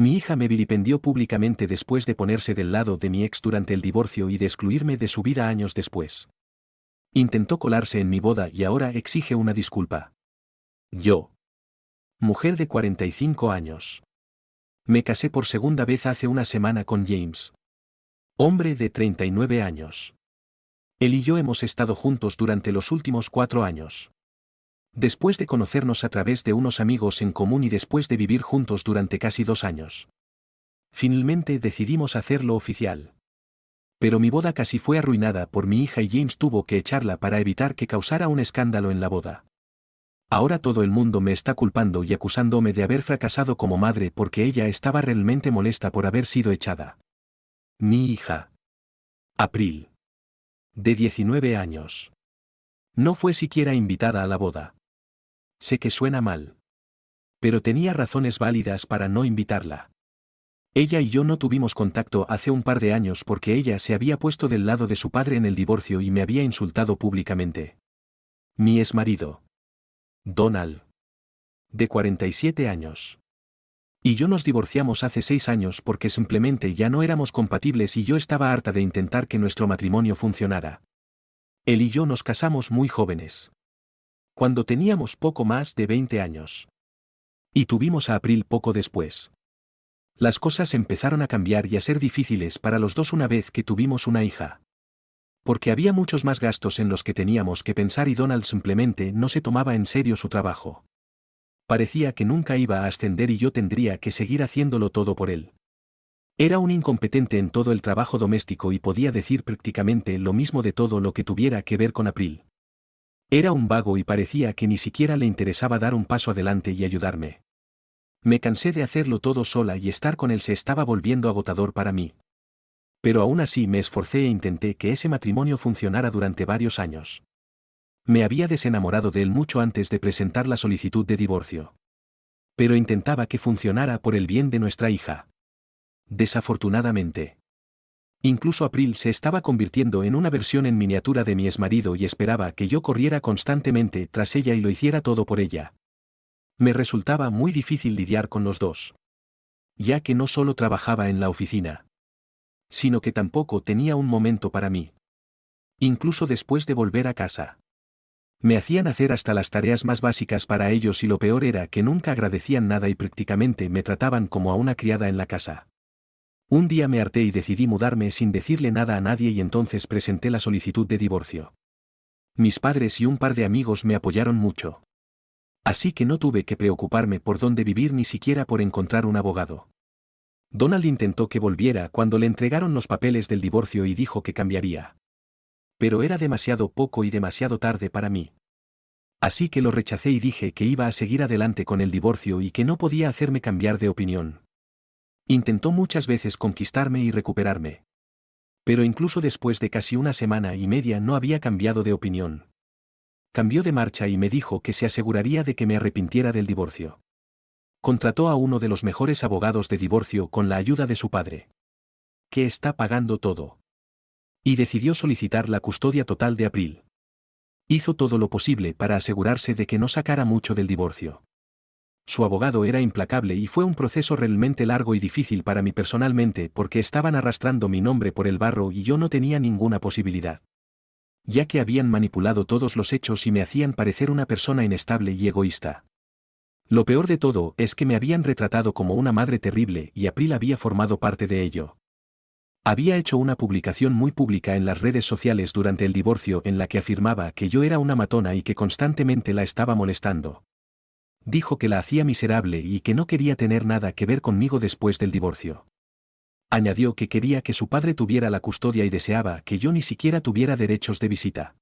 Mi hija me vilipendió públicamente después de ponerse del lado de mi ex durante el divorcio y de excluirme de su vida años después. Intentó colarse en mi boda y ahora exige una disculpa. Yo, mujer de 45 años. Me casé por segunda vez hace una semana con James. Hombre de 39 años. Él y yo hemos estado juntos durante los últimos 4 años. Después de conocernos a través de unos amigos en común y después de vivir juntos durante casi 2 años. Finalmente decidimos hacerlo oficial. Pero mi boda casi fue arruinada por mi hija y James tuvo que echarla para evitar que causara un escándalo en la boda. Ahora todo el mundo me está culpando y acusándome de haber fracasado como madre porque ella estaba realmente molesta por haber sido echada. Mi hija. April. De 19 años. No fue siquiera invitada a la boda. Sé que suena mal. Pero tenía razones válidas para no invitarla. Ella y yo no tuvimos contacto hace un par de años porque ella se había puesto del lado de su padre en el divorcio y me había insultado públicamente. Mi exmarido. Donald. De 47 años. Y yo nos divorciamos hace 6 años porque simplemente ya no éramos compatibles y yo estaba harta de intentar que nuestro matrimonio funcionara. Él y yo nos casamos muy jóvenes. Cuando teníamos poco más de 20 años. Y tuvimos a April poco después. Las cosas empezaron a cambiar y a ser difíciles para los dos una vez que tuvimos una hija. Porque había muchos más gastos en los que teníamos que pensar y Donald simplemente no se tomaba en serio su trabajo. Parecía que nunca iba a ascender y yo tendría que seguir haciéndolo todo por él. Era un incompetente en todo el trabajo doméstico y podía decir prácticamente lo mismo de todo lo que tuviera que ver con April. Era un vago y parecía que ni siquiera le interesaba dar un paso adelante y ayudarme. Me cansé de hacerlo todo sola y estar con él se estaba volviendo agotador para mí. Pero aún así me esforcé e intenté que ese matrimonio funcionara durante varios años. Me había desenamorado de él mucho antes de presentar la solicitud de divorcio. Pero intentaba que funcionara por el bien de nuestra hija. Desafortunadamente. Incluso April se estaba convirtiendo en una versión en miniatura de mi exmarido y esperaba que yo corriera constantemente tras ella y lo hiciera todo por ella. Me resultaba muy difícil lidiar con los dos. Ya que no solo trabajaba en la oficina, sino que tampoco tenía un momento para mí. Incluso después de volver a casa. Me hacían hacer hasta las tareas más básicas para ellos y lo peor era que nunca agradecían nada y prácticamente me trataban como a una criada en la casa. Un día me harté y decidí mudarme sin decirle nada a nadie y entonces presenté la solicitud de divorcio. Mis padres y un par de amigos me apoyaron mucho. Así que no tuve que preocuparme por dónde vivir ni siquiera por encontrar un abogado. Donald intentó que volviera cuando le entregaron los papeles del divorcio y dijo que cambiaría. Pero era demasiado poco y demasiado tarde para mí. Así que lo rechacé y dije que iba a seguir adelante con el divorcio y que no podía hacerme cambiar de opinión. Intentó muchas veces conquistarme y recuperarme. Pero incluso después de casi una semana y media no había cambiado de opinión. Cambió de marcha y me dijo que se aseguraría de que me arrepintiera del divorcio. Contrató a uno de los mejores abogados de divorcio con la ayuda de su padre. Que está pagando todo. Y decidió solicitar la custodia total de April. Hizo todo lo posible para asegurarse de que no sacara mucho del divorcio. Su abogado era implacable y fue un proceso realmente largo y difícil para mí personalmente porque estaban arrastrando mi nombre por el barro y yo no tenía ninguna posibilidad. Ya que habían manipulado todos los hechos y me hacían parecer una persona inestable y egoísta. Lo peor de todo es que me habían retratado como una madre terrible y April había formado parte de ello. Había hecho una publicación muy pública en las redes sociales durante el divorcio en la que afirmaba que yo era una matona y que constantemente la estaba molestando. Dijo que la hacía miserable y que no quería tener nada que ver conmigo después del divorcio. Añadió que quería que su padre tuviera la custodia y deseaba que yo ni siquiera tuviera derechos de visita.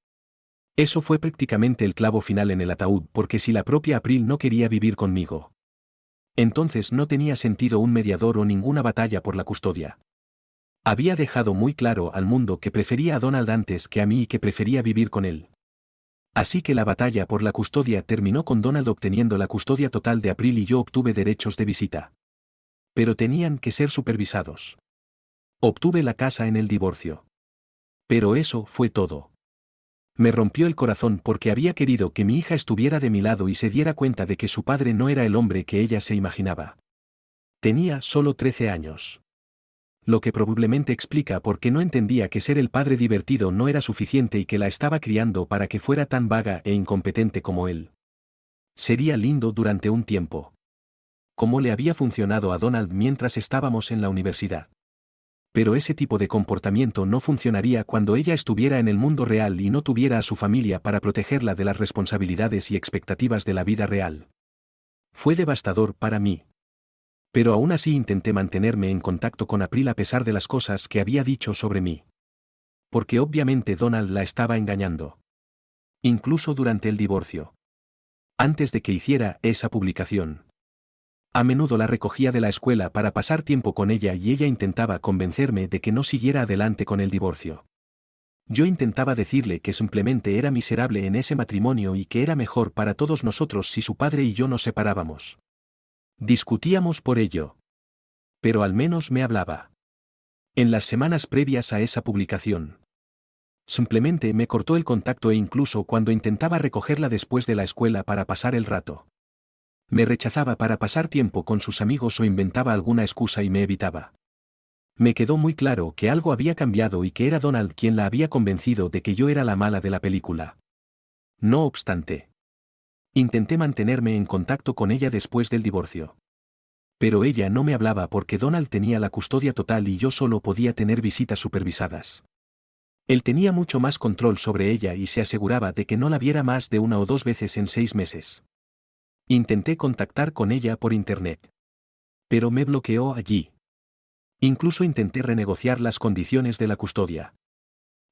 Eso fue prácticamente el clavo final en el ataúd porque si la propia April no quería vivir conmigo, entonces no tenía sentido un mediador o ninguna batalla por la custodia. Había dejado muy claro al mundo que prefería a Donald antes que a mí y que prefería vivir con él. Así que la batalla por la custodia terminó con Donald obteniendo la custodia total de April y yo obtuve derechos de visita. Pero tenían que ser supervisados. Obtuve la casa en el divorcio. Pero eso fue todo. Me rompió el corazón porque había querido que mi hija estuviera de mi lado y se diera cuenta de que su padre no era el hombre que ella se imaginaba. Tenía solo 13 años. Lo que probablemente explica por qué no entendía que ser el padre divertido no era suficiente y que la estaba criando para que fuera tan vaga e incompetente como él. Sería lindo durante un tiempo. Como le había funcionado a Donald mientras estábamos en la universidad. Pero ese tipo de comportamiento no funcionaría cuando ella estuviera en el mundo real y no tuviera a su familia para protegerla de las responsabilidades y expectativas de la vida real. Fue devastador para mí. Pero aún así intenté mantenerme en contacto con April a pesar de las cosas que había dicho sobre mí. Porque obviamente Donald la estaba engañando. Incluso durante el divorcio. Antes de que hiciera esa publicación. A menudo la recogía de la escuela para pasar tiempo con ella y ella intentaba convencerme de que no siguiera adelante con el divorcio. Yo intentaba decirle que simplemente era miserable en ese matrimonio y que era mejor para todos nosotros si su padre y yo nos separábamos. Discutíamos por ello. Pero al menos me hablaba. En las semanas previas a esa publicación. Simplemente me cortó el contacto e incluso cuando intentaba recogerla después de la escuela para pasar el rato. Me rechazaba para pasar tiempo con sus amigos o inventaba alguna excusa y me evitaba. Me quedó muy claro que algo había cambiado y que era Donald quien la había convencido de que yo era la mala de la película. No obstante. Intenté mantenerme en contacto con ella después del divorcio. Pero ella no me hablaba porque Donald tenía la custodia total y yo solo podía tener visitas supervisadas. Él tenía mucho más control sobre ella y se aseguraba de que no la viera más de 1 o 2 veces en 6 meses. Intenté contactar con ella por internet. Pero me bloqueó allí. Incluso intenté renegociar las condiciones de la custodia.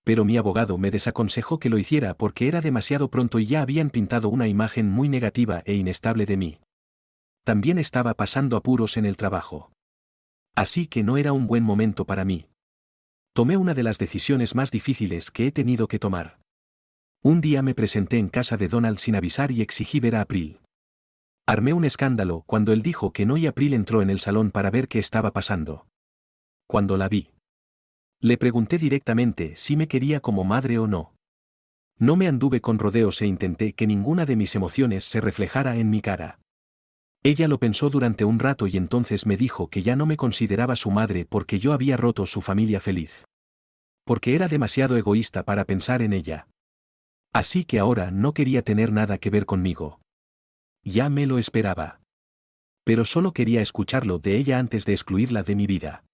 Pero mi abogado me desaconsejó que lo hiciera porque era demasiado pronto y ya habían pintado una imagen muy negativa e inestable de mí. También estaba pasando apuros en el trabajo. Así que no era un buen momento para mí. Tomé una de las decisiones más difíciles que he tenido que tomar. Un día me presenté en casa de Donald sin avisar y exigí ver a April. Armé un escándalo cuando él dijo que no y April entró en el salón para ver qué estaba pasando. Cuando la vi, le pregunté directamente si me quería como madre o no. No me anduve con rodeos e intenté que ninguna de mis emociones se reflejara en mi cara. Ella lo pensó durante un rato y entonces me dijo que ya no me consideraba su madre porque yo había roto su familia feliz. Porque era demasiado egoísta para pensar en ella. Así que ahora no quería tener nada que ver conmigo. Ya me lo esperaba. Pero solo quería escucharlo de ella antes de excluirla de mi vida.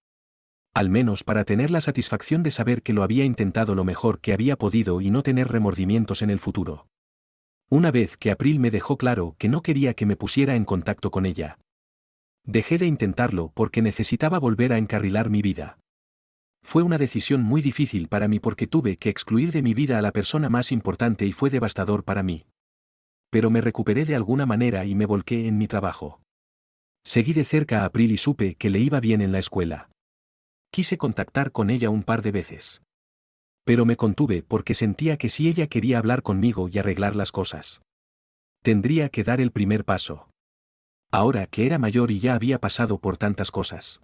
Al menos para tener la satisfacción de saber que lo había intentado lo mejor que había podido y no tener remordimientos en el futuro. Una vez que April me dejó claro que no quería que me pusiera en contacto con ella. Dejé de intentarlo porque necesitaba volver a encarrilar mi vida. Fue una decisión muy difícil para mí porque tuve que excluir de mi vida a la persona más importante y fue devastador para mí. Pero me recuperé de alguna manera y me volqué en mi trabajo. Seguí de cerca a April y supe que le iba bien en la escuela. Quise contactar con ella un par de veces. Pero me contuve porque sentía que si ella quería hablar conmigo y arreglar las cosas, tendría que dar el primer paso. Ahora que era mayor y ya había pasado por tantas cosas.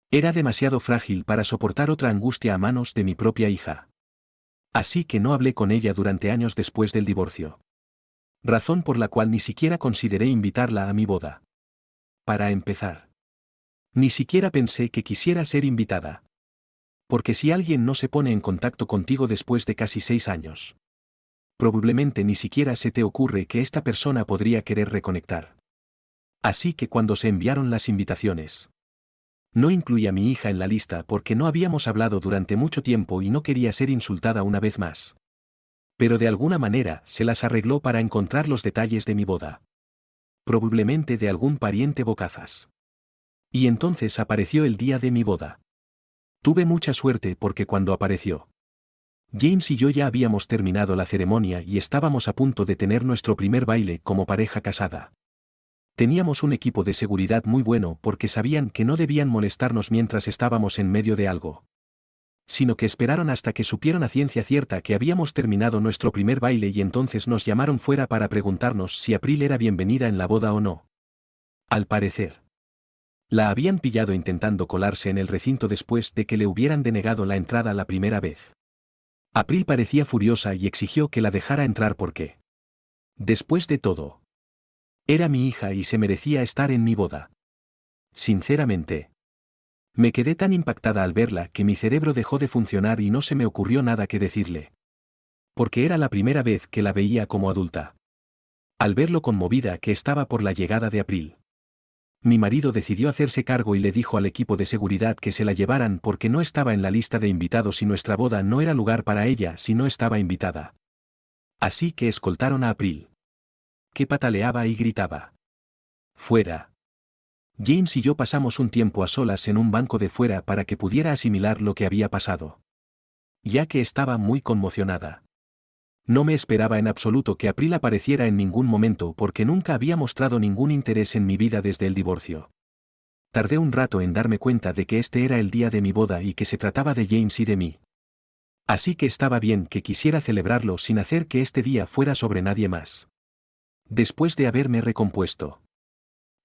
Era demasiado frágil para soportar otra angustia a manos de mi propia hija. Así que no hablé con ella durante años después del divorcio. Razón por la cual ni siquiera consideré invitarla a mi boda. Para empezar. Ni siquiera pensé que quisiera ser invitada. Porque si alguien no se pone en contacto contigo después de casi 6 años, probablemente ni siquiera se te ocurre que esta persona podría querer reconectar. Así que cuando se enviaron las invitaciones, no incluí a mi hija en la lista porque no habíamos hablado durante mucho tiempo y no quería ser insultada una vez más. Pero de alguna manera se las arregló para encontrar los detalles de mi boda. Probablemente de algún pariente bocazas. Y entonces apareció el día de mi boda. Tuve mucha suerte porque cuando apareció, James y yo ya habíamos terminado la ceremonia y estábamos a punto de tener nuestro primer baile como pareja casada. Teníamos un equipo de seguridad muy bueno porque sabían que no debían molestarnos mientras estábamos en medio de algo. Sino que esperaron hasta que supieron a ciencia cierta que habíamos terminado nuestro primer baile y entonces nos llamaron fuera para preguntarnos si April era bienvenida en la boda o no. Al parecer, la habían pillado intentando colarse en el recinto después de que le hubieran denegado la entrada la primera vez. April parecía furiosa y exigió que la dejara entrar porque, después de todo, era mi hija y se merecía estar en mi boda. Sinceramente. Me quedé tan impactada al verla que mi cerebro dejó de funcionar y no se me ocurrió nada que decirle. Porque era la primera vez que la veía como adulta. Al ver lo conmovida que estaba por la llegada de April. Mi marido decidió hacerse cargo y le dijo al equipo de seguridad que se la llevaran porque no estaba en la lista de invitados y nuestra boda no era lugar para ella si no estaba invitada. Así que escoltaron a April. Que pataleaba y gritaba. Fuera. James y yo pasamos un tiempo a solas en un banco de fuera para que pudiera asimilar lo que había pasado. Ya que estaba muy conmocionada. No me esperaba en absoluto que April apareciera en ningún momento porque nunca había mostrado ningún interés en mi vida desde el divorcio. Tardé un rato en darme cuenta de que este era el día de mi boda y que se trataba de James y de mí. Así que estaba bien que quisiera celebrarlo sin hacer que este día fuera sobre nadie más. Después de haberme recompuesto,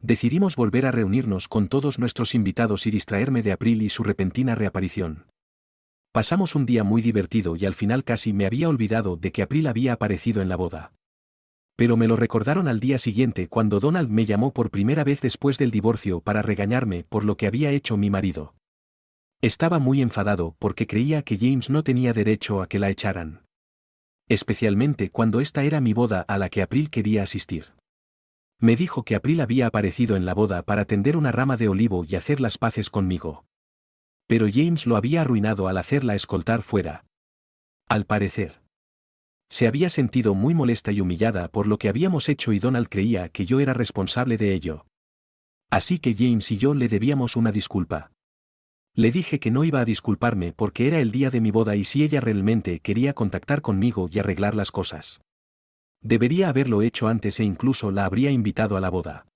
decidimos volver a reunirnos con todos nuestros invitados y distraerme de April y su repentina reaparición. Pasamos un día muy divertido y al final casi me había olvidado de que April había aparecido en la boda. Pero me lo recordaron al día siguiente cuando Donald me llamó por primera vez después del divorcio para regañarme por lo que había hecho mi marido. Estaba muy enfadado porque creía que James no tenía derecho a que la echaran. Especialmente cuando esta era mi boda a la que April quería asistir. Me dijo que April había aparecido en la boda para tender una rama de olivo y hacer las paces conmigo. Pero James lo había arruinado al hacerla escoltar fuera. Al parecer. Se había sentido muy molesta y humillada por lo que habíamos hecho y Donald creía que yo era responsable de ello. Así que James y yo le debíamos una disculpa. Le dije que no iba a disculparme porque era el día de mi boda y si ella realmente quería contactar conmigo y arreglar las cosas. Debería haberlo hecho antes e incluso la habría invitado a la boda.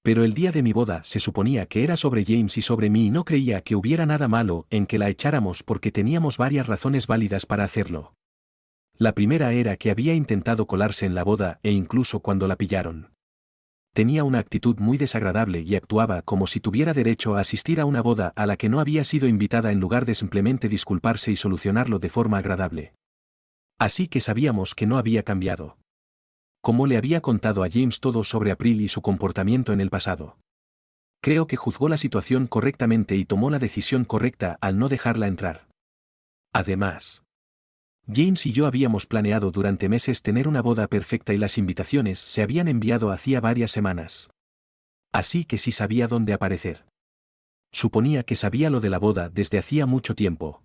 Pero el día de mi boda se suponía que era sobre James y sobre mí y no creía que hubiera nada malo en que la echáramos porque teníamos varias razones válidas para hacerlo. La primera era que había intentado colarse en la boda e incluso cuando la pillaron. Tenía una actitud muy desagradable y actuaba como si tuviera derecho a asistir a una boda a la que no había sido invitada en lugar de simplemente disculparse y solucionarlo de forma agradable. Así que sabíamos que no había cambiado. Como le había contado a James todo sobre April y su comportamiento en el pasado. Creo que juzgó la situación correctamente y tomó la decisión correcta al no dejarla entrar. Además, James y yo habíamos planeado durante meses tener una boda perfecta y las invitaciones se habían enviado hacía varias semanas. Así que sí sabía dónde aparecer. Suponía que sabía lo de la boda desde hacía mucho tiempo.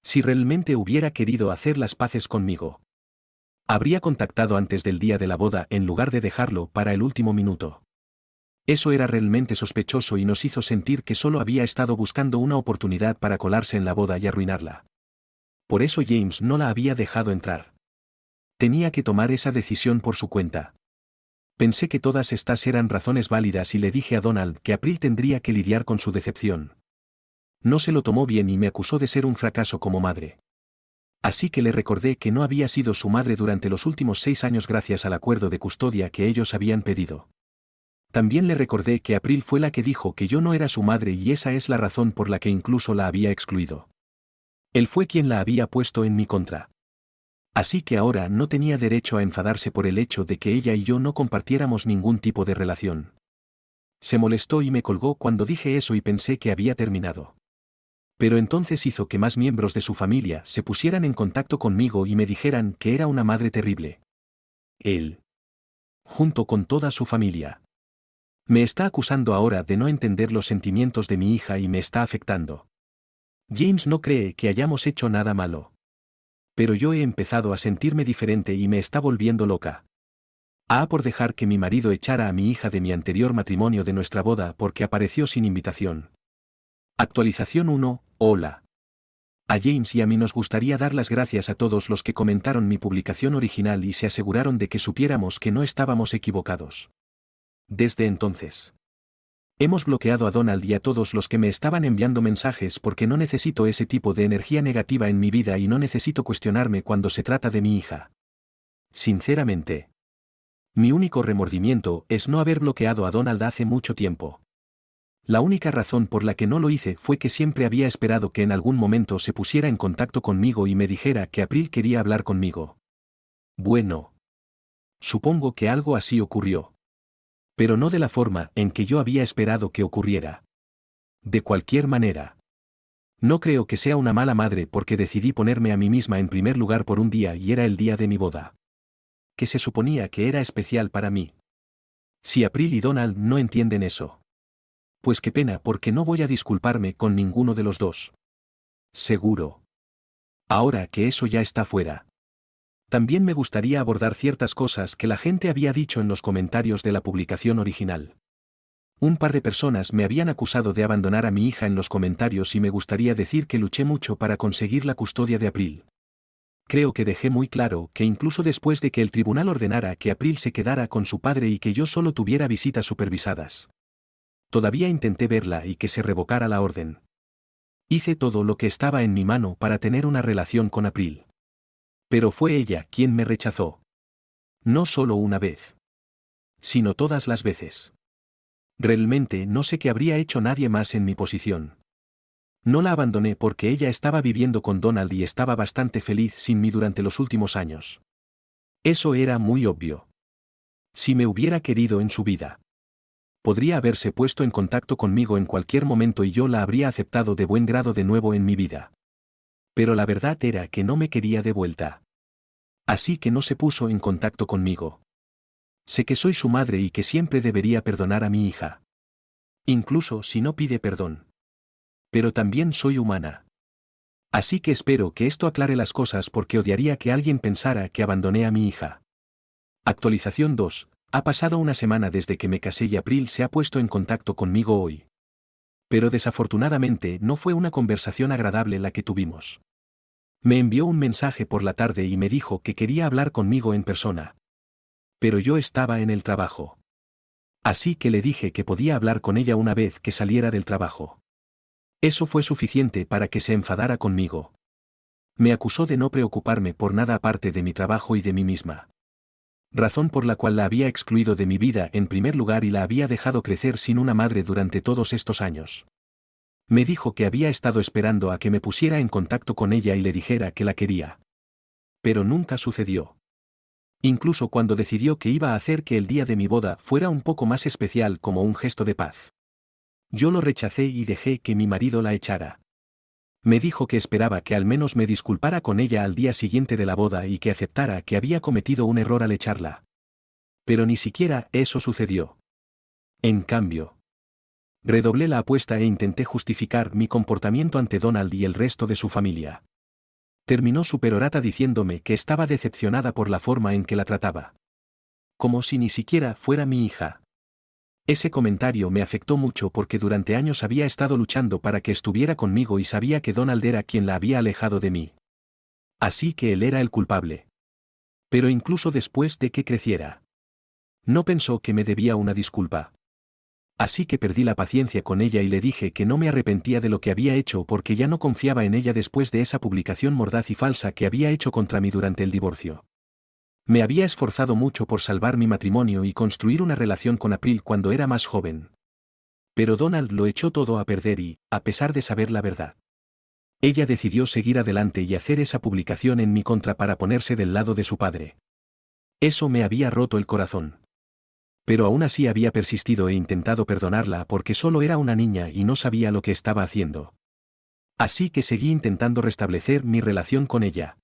Si realmente hubiera querido hacer las paces conmigo, habría contactado antes del día de la boda en lugar de dejarlo para el último minuto. Eso era realmente sospechoso y nos hizo sentir que solo había estado buscando una oportunidad para colarse en la boda y arruinarla. Por eso James no la había dejado entrar. Tenía que tomar esa decisión por su cuenta. Pensé que todas estas eran razones válidas y le dije a Donald que April tendría que lidiar con su decepción. No se lo tomó bien y me acusó de ser un fracaso como madre. Así que le recordé que no había sido su madre durante los últimos 6 años gracias al acuerdo de custodia que ellos habían pedido. También le recordé que April fue la que dijo que yo no era su madre y esa es la razón por la que incluso la había excluido. Él fue quien la había puesto en mi contra. Así que ahora no tenía derecho a enfadarse por el hecho de que ella y yo no compartiéramos ningún tipo de relación. Se molestó y me colgó cuando dije eso y pensé que había terminado. Pero entonces hizo que más miembros de su familia se pusieran en contacto conmigo y me dijeran que era una madre terrible. Él. Junto con toda su familia. Me está acusando ahora de no entender los sentimientos de mi hija y me está afectando. James no cree que hayamos hecho nada malo. Pero yo he empezado a sentirme diferente y me está volviendo loca. Por dejar que mi marido echara a mi hija de mi anterior matrimonio de nuestra boda porque apareció sin invitación. Actualización 1, hola. A James y a mí nos gustaría dar las gracias a todos los que comentaron mi publicación original y se aseguraron de que supiéramos que no estábamos equivocados. Desde entonces, hemos bloqueado a Donald y a todos los que me estaban enviando mensajes porque no necesito ese tipo de energía negativa en mi vida y no necesito cuestionarme cuando se trata de mi hija. Sinceramente, mi único remordimiento es no haber bloqueado a Donald hace mucho tiempo. La única razón por la que no lo hice fue que siempre había esperado que en algún momento se pusiera en contacto conmigo y me dijera que April quería hablar conmigo. Bueno. Supongo que algo así ocurrió. Pero no de la forma en que yo había esperado que ocurriera. De cualquier manera. No creo que sea una mala madre porque decidí ponerme a mí misma en primer lugar por un día y era el día de mi boda. Que se suponía que era especial para mí. Si April y Donald no entienden eso. Pues qué pena porque no voy a disculparme con ninguno de los dos. Seguro. Ahora que eso ya está fuera. También me gustaría abordar ciertas cosas que la gente había dicho en los comentarios de la publicación original. Un par de personas me habían acusado de abandonar a mi hija en los comentarios y me gustaría decir que luché mucho para conseguir la custodia de April. Creo que dejé muy claro que incluso después de que el tribunal ordenara que April se quedara con su padre y que yo solo tuviera visitas supervisadas. Todavía intenté verla y que se revocara la orden. Hice todo lo que estaba en mi mano para tener una relación con April. Pero fue ella quien me rechazó. No solo una vez. Sino todas las veces. Realmente no sé qué habría hecho nadie más en mi posición. No la abandoné porque ella estaba viviendo con Donald y estaba bastante feliz sin mí durante los últimos años. Eso era muy obvio. Si me hubiera querido en su vida. Podría haberse puesto en contacto conmigo en cualquier momento y yo la habría aceptado de buen grado de nuevo en mi vida. Pero la verdad era que no me quería de vuelta. Así que no se puso en contacto conmigo. Sé que soy su madre y que siempre debería perdonar a mi hija. Incluso si no pide perdón. Pero también soy humana. Así que espero que esto aclare las cosas porque odiaría que alguien pensara que abandoné a mi hija. Actualización 2. Ha pasado una semana desde que me casé y April se ha puesto en contacto conmigo hoy. Pero desafortunadamente no fue una conversación agradable la que tuvimos. Me envió un mensaje por la tarde y me dijo que quería hablar conmigo en persona. Pero yo estaba en el trabajo. Así que le dije que podía hablar con ella una vez que saliera del trabajo. Eso fue suficiente para que se enfadara conmigo. Me acusó de no preocuparme por nada aparte de mi trabajo y de mí misma. Razón por la cual la había excluido de mi vida en primer lugar y la había dejado crecer sin una madre durante todos estos años. Me dijo que había estado esperando a que me pusiera en contacto con ella y le dijera que la quería. Pero nunca sucedió. Incluso cuando decidió que iba a hacer que el día de mi boda fuera un poco más especial como un gesto de paz. Yo lo rechacé y dejé que mi marido la echara. Me dijo que esperaba que al menos me disculpara con ella al día siguiente de la boda y que aceptara que había cometido un error al echarla. Pero ni siquiera eso sucedió. En cambio, redoblé la apuesta e intenté justificar mi comportamiento ante Donald y el resto de su familia. Terminó su perorata diciéndome que estaba decepcionada por la forma en que la trataba. Como si ni siquiera fuera mi hija. Ese comentario me afectó mucho porque durante años había estado luchando para que estuviera conmigo y sabía que Donald era quien la había alejado de mí. Así que él era el culpable. Pero incluso después de que creciera. No pensó que me debía una disculpa. Así que perdí la paciencia con ella y le dije que no me arrepentía de lo que había hecho porque ya no confiaba en ella después de esa publicación mordaz y falsa que había hecho contra mí durante el divorcio. Me había esforzado mucho por salvar mi matrimonio y construir una relación con April cuando era más joven. Pero Donald lo echó todo a perder y, a pesar de saber la verdad, ella decidió seguir adelante y hacer esa publicación en mi contra para ponerse del lado de su padre. Eso me había roto el corazón. Pero aún así había persistido e intentado perdonarla porque solo era una niña y no sabía lo que estaba haciendo. Así que seguí intentando restablecer mi relación con ella.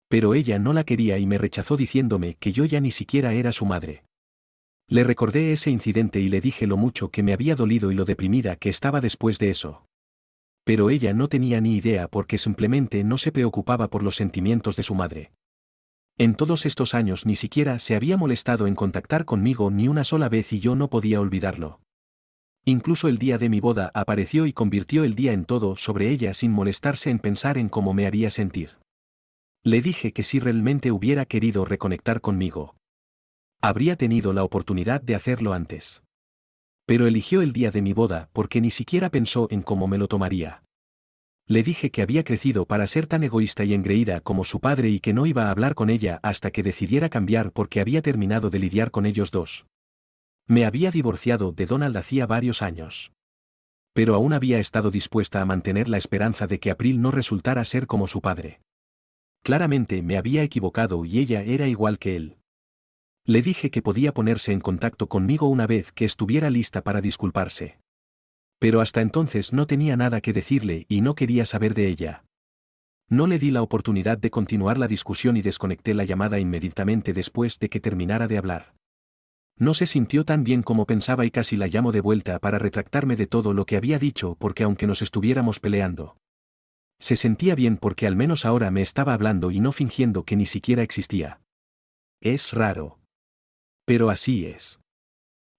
Pero ella no la quería y me rechazó diciéndome que yo ya ni siquiera era su madre. Le recordé ese incidente y le dije lo mucho que me había dolido y lo deprimida que estaba después de eso. Pero ella no tenía ni idea porque simplemente no se preocupaba por los sentimientos de su madre. En todos estos años ni siquiera se había molestado en contactar conmigo ni una sola vez y yo no podía olvidarlo. Incluso el día de mi boda apareció y convirtió el día en todo sobre ella sin molestarse en pensar en cómo me haría sentir. Le dije que si realmente hubiera querido reconectar conmigo, habría tenido la oportunidad de hacerlo antes. Pero eligió el día de mi boda porque ni siquiera pensó en cómo me lo tomaría. Le dije que había crecido para ser tan egoísta y engreída como su padre y que no iba a hablar con ella hasta que decidiera cambiar porque había terminado de lidiar con ellos dos. Me había divorciado de Donald hacía varios años. Pero aún había estado dispuesta a mantener la esperanza de que April no resultara ser como su padre. Claramente me había equivocado y ella era igual que él. Le dije que podía ponerse en contacto conmigo una vez que estuviera lista para disculparse. Pero hasta entonces no tenía nada que decirle y no quería saber de ella. No le di la oportunidad de continuar la discusión y desconecté la llamada inmediatamente después de que terminara de hablar. No se sintió tan bien como pensaba y casi la llamo de vuelta para retractarme de todo lo que había dicho porque aunque nos estuviéramos peleando, se sentía bien porque al menos ahora me estaba hablando y no fingiendo que ni siquiera existía. Es raro. Pero así es.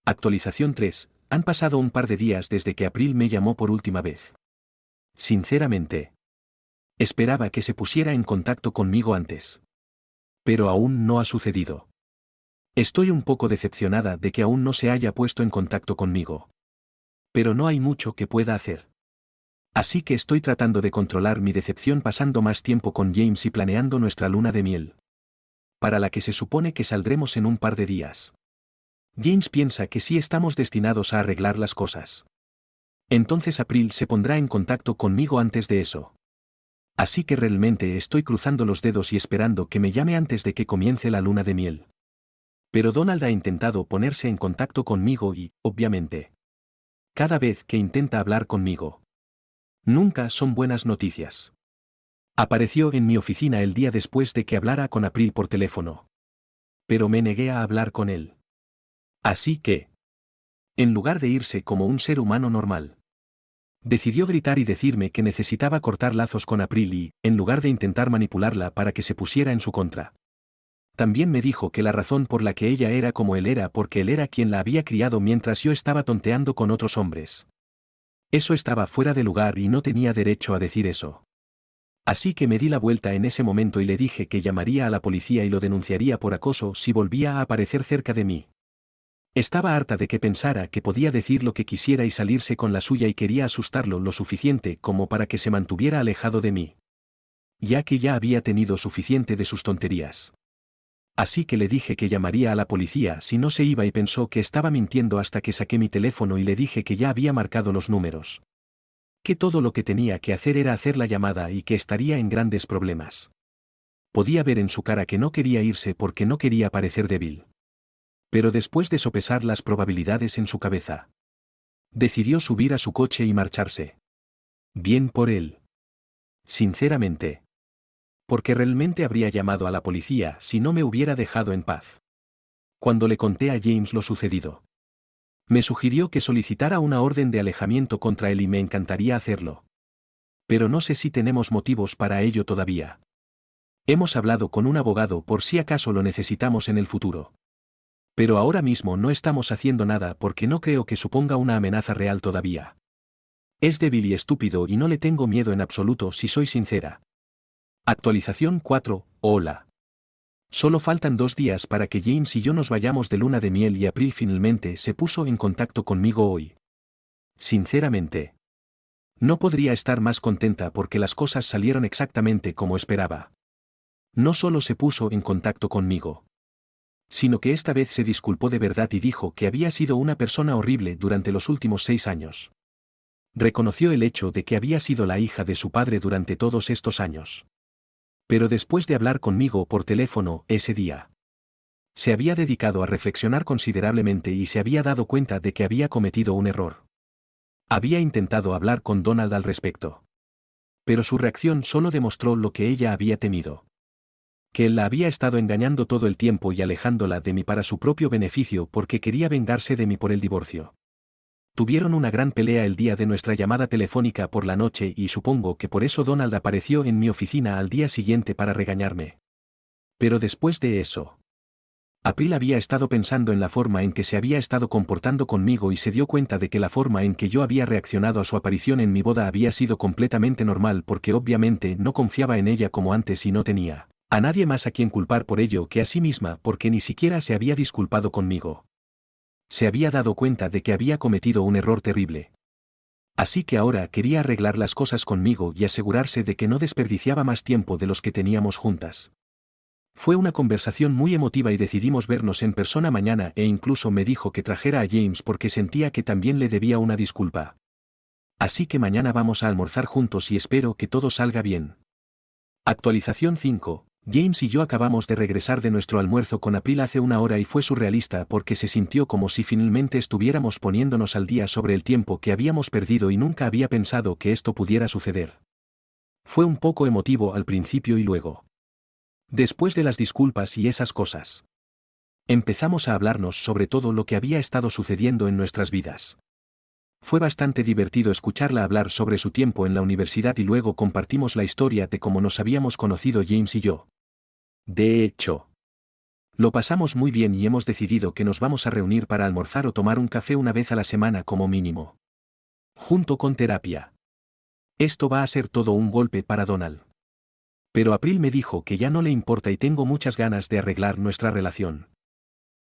Actualización 3. Han pasado un par de días desde que April me llamó por última vez. Sinceramente, esperaba que se pusiera en contacto conmigo antes. Pero aún no ha sucedido. Estoy un poco decepcionada de que aún no se haya puesto en contacto conmigo. Pero no hay mucho que pueda hacer. Así que estoy tratando de controlar mi decepción pasando más tiempo con James y planeando nuestra luna de miel, para la que se supone que saldremos en un par de días. James piensa que sí estamos destinados a arreglar las cosas. Entonces April se pondrá en contacto conmigo antes de eso. Así que realmente estoy cruzando los dedos y esperando que me llame antes de que comience la luna de miel. Pero Donald ha intentado ponerse en contacto conmigo y, obviamente, cada vez que intenta hablar conmigo, nunca son buenas noticias. Apareció en mi oficina el día después de que hablara con April por teléfono. Pero me negué a hablar con él. Así que, en lugar de irse como un ser humano normal, decidió gritar y decirme que necesitaba cortar lazos con April y, en lugar de intentar manipularla para que se pusiera en su contra. También me dijo que la razón por la que ella era como él era porque él era quien la había criado mientras yo estaba tonteando con otros hombres. Eso estaba fuera de lugar y no tenía derecho a decir eso. Así que me di la vuelta en ese momento y le dije que llamaría a la policía y lo denunciaría por acoso si volvía a aparecer cerca de mí. Estaba harta de que pensara que podía decir lo que quisiera y salirse con la suya y quería asustarlo lo suficiente como para que se mantuviera alejado de mí. Ya que ya había tenido suficiente de sus tonterías. Así que le dije que llamaría a la policía si no se iba y pensó que estaba mintiendo hasta que saqué mi teléfono y le dije que ya había marcado los números. Que todo lo que tenía que hacer era hacer la llamada y que estaría en grandes problemas. Podía ver en su cara que no quería irse porque no quería parecer débil. Pero después de sopesar las probabilidades en su cabeza, decidió subir a su coche y marcharse. Bien por él. Sinceramente. Porque realmente habría llamado a la policía si no me hubiera dejado en paz. Cuando le conté a James lo sucedido, me sugirió que solicitara una orden de alejamiento contra él y me encantaría hacerlo. Pero no sé si tenemos motivos para ello todavía. Hemos hablado con un abogado por si acaso lo necesitamos en el futuro. Pero ahora mismo no estamos haciendo nada porque no creo que suponga una amenaza real todavía. Es débil y estúpido y no le tengo miedo en absoluto si soy sincera. Actualización 4. Hola. Solo faltan 2 días para que James y yo nos vayamos de luna de miel y April finalmente se puso en contacto conmigo hoy. Sinceramente, no podría estar más contenta porque las cosas salieron exactamente como esperaba. No solo se puso en contacto conmigo, sino que esta vez se disculpó de verdad y dijo que había sido una persona horrible durante los últimos 6 años. Reconoció el hecho de que había sido la hija de su padre durante todos estos años. Pero después de hablar conmigo por teléfono ese día, se había dedicado a reflexionar considerablemente y se había dado cuenta de que había cometido un error. Había intentado hablar con Donald al respecto. Pero su reacción solo demostró lo que ella había temido. Que él la había estado engañando todo el tiempo y alejándola de mí para su propio beneficio porque quería vengarse de mí por el divorcio. Tuvieron una gran pelea el día de nuestra llamada telefónica por la noche y supongo que por eso Donald apareció en mi oficina al día siguiente para regañarme. Pero después de eso, April había estado pensando en la forma en que se había estado comportando conmigo y se dio cuenta de que la forma en que yo había reaccionado a su aparición en mi boda había sido completamente normal porque obviamente no confiaba en ella como antes y no tenía a nadie más a quien culpar por ello que a sí misma porque ni siquiera se había disculpado conmigo. Se había dado cuenta de que había cometido un error terrible. Así que ahora quería arreglar las cosas conmigo y asegurarse de que no desperdiciaba más tiempo de los que teníamos juntas. Fue una conversación muy emotiva y decidimos vernos en persona mañana e incluso me dijo que trajera a James porque sentía que también le debía una disculpa. Así que mañana vamos a almorzar juntos y espero que todo salga bien. Actualización 5. James y yo acabamos de regresar de nuestro almuerzo con April hace una hora y fue surrealista porque se sintió como si finalmente estuviéramos poniéndonos al día sobre el tiempo que habíamos perdido y nunca había pensado que esto pudiera suceder. Fue un poco emotivo al principio y luego. Después de las disculpas y esas cosas. Empezamos a hablarnos sobre todo lo que había estado sucediendo en nuestras vidas. Fue bastante divertido escucharla hablar sobre su tiempo en la universidad y luego compartimos la historia de cómo nos habíamos conocido James y yo. De hecho, lo pasamos muy bien y hemos decidido que nos vamos a reunir para almorzar o tomar un café una vez a la semana como mínimo. Junto con terapia. Esto va a ser todo un golpe para Donald. Pero April me dijo que ya no le importa y tengo muchas ganas de arreglar nuestra relación.